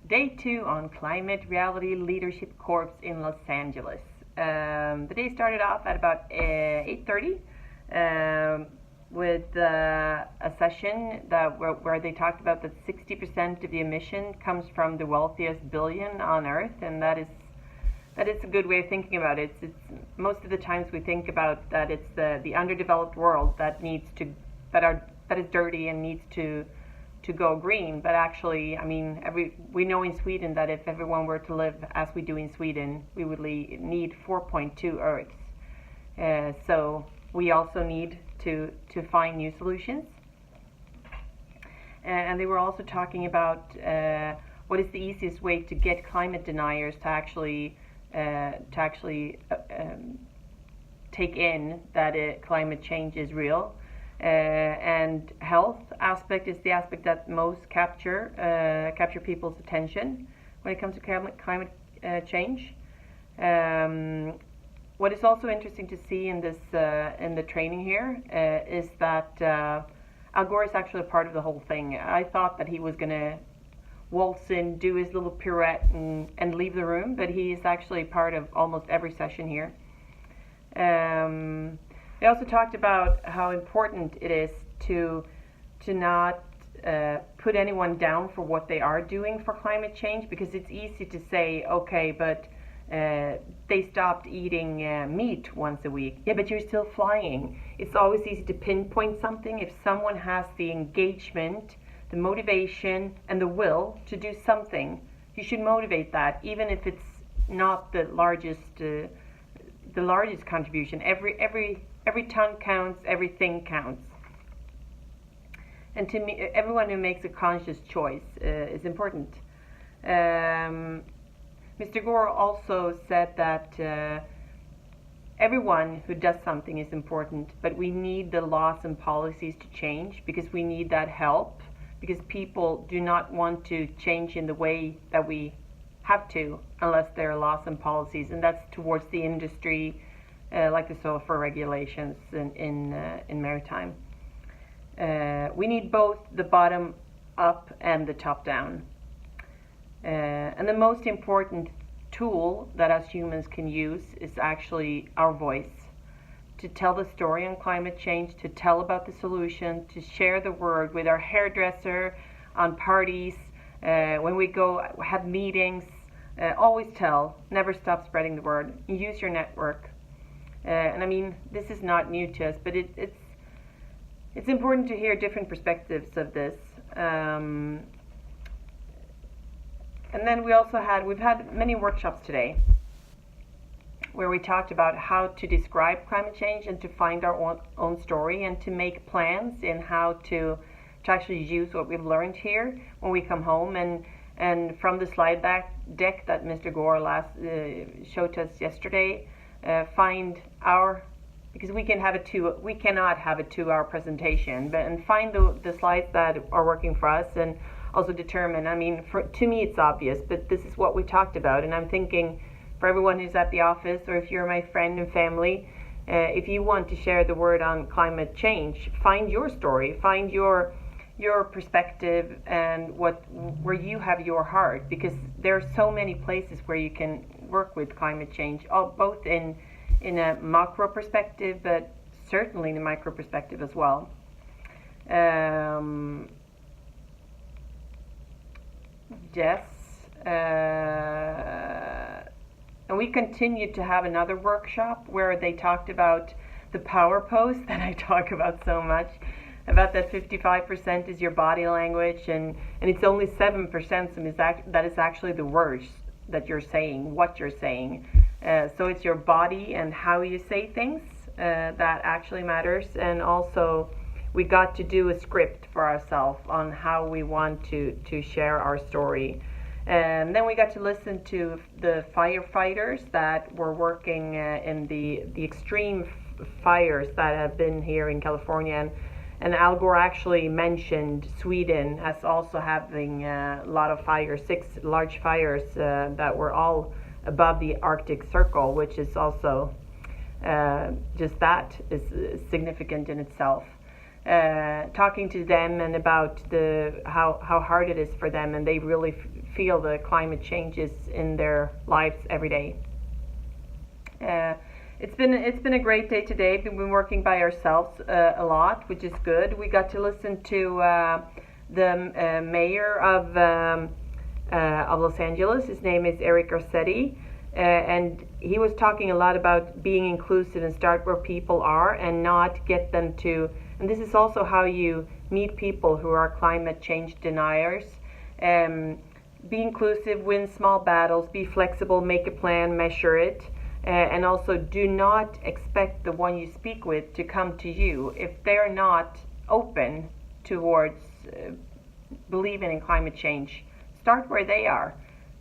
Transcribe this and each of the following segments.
Day 2 on Climate Reality Leadership Corps in Los Angeles. The day started off at about 8:30 with a session where they talked about that 60% of the emission comes from the wealthiest billion on Earth, and that is a good way of thinking about it. It's most of the times we think about that it's the underdeveloped world that is dirty and needs to go green, but actually, I mean, we know in Sweden that if everyone were to live as we do in Sweden, we would need 4.2 Earths. So we also need to find new solutions. And they were also talking about what is the easiest way to get climate deniers to actually take in that climate change is real. And health aspect is the aspect that most capture people's attention when it comes to climate change. What is also interesting to see in the training here is that Al Gore is actually a part of the whole thing. I thought that he was going to waltz in, do his little pirouette, and leave the room, but he is actually part of almost every session here. They also talked about how important it is to not put anyone down for what they are doing for climate change, because it's easy to say, okay, but they stopped eating meat once a week. Yeah, but you're still flying. It's always easy to pinpoint something. If someone has the engagement, the motivation, and the will to do something, you should motivate that, even if it's not the largest contribution. Every ton counts, everything counts. And to me, everyone who makes a conscious choice is important. Mr. Gore also said that everyone who does something is important, but we need the laws and policies to change, because we need that help, because people do not want to change in the way that we have to unless there are laws and policies, and that's towards the industry, like the sulfur regulations in maritime. We need both the bottom up and the top down. And the most important tool that us humans can use is actually our voice, to tell the story on climate change, to tell about the solution, to share the word with our hairdresser, on parties, when we go have meetings. Always tell, never stop spreading the word. Use your network. And I mean, this is not new to us, but it's important to hear different perspectives of this. And then we've had many workshops today where we talked about how to describe climate change and to find our own story, and to make plans in how to actually use what we've learned here when we come home. And from the slide deck that Mr. Gore showed us yesterday, because we cannot have a 2-hour presentation, and find the slides that are working for us, and also determine, I mean, to me it's obvious, but this is what we talked about, and I'm thinking for everyone who's at the office, or if you're my friend and family, if you want to share the word on climate change, find your story, find your perspective, and where you have your heart, because there are so many places where you can work with climate change, both in a macro perspective, but certainly in a micro perspective as well. Yes. And we continued to have another workshop where they talked about the power pose that I talk about so much, about that 55% is your body language, and it's only 7% that is actually the words that you're saying, what you're saying. So it's your body and how you say things that actually matters. And also we got to do a script for ourselves on how we want to share our story. And then we got to listen to the firefighters that were working in the extreme fires that have been here in California. And Al Gore actually mentioned Sweden as also having a lot of fires, 6 large fires that were all above the Arctic Circle, which is also just that is significant in itself. talking to them and about how hard it is for them, and they really feel the climate changes in their lives every day. It's been a great day today. We've been working by ourselves a lot, which is good. We got to listen to the mayor of Los Angeles. His name is Eric Garcetti, and he was talking a lot about being inclusive and start where people are and not get them to. And this is also how you meet people who are climate change deniers. Be inclusive, win small battles, be flexible, make a plan, measure it. And also do not expect the one you speak with to come to you if they're not open towards believing in climate change. Start where they are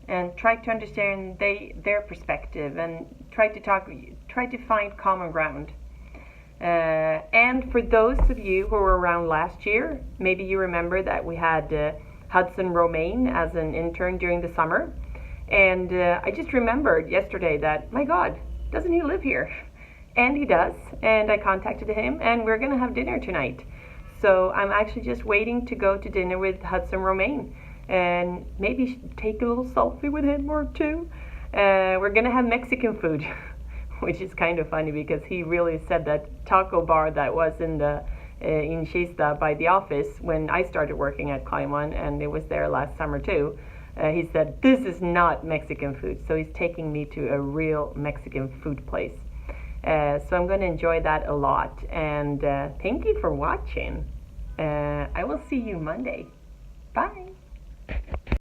and try to understand their perspective and try to find common ground. And for those of you who were around last year, maybe you remember that we had Hudson Romaine as an intern during the summer. And I just remembered yesterday that, my God, doesn't he live here? And he does. And I contacted him, and we're going to have dinner tonight. So I'm actually just waiting to go to dinner with Hudson Romaine and maybe take a little selfie with him or two. We're going to have Mexican food, which is kind of funny because he really said that taco bar that was in Kista by the office when I started working at Climb One, and it was there last summer too. He said, this is not Mexican food. So he's taking me to a real Mexican food place. So I'm going to enjoy that a lot. And thank you for watching. I will see you Monday. Bye.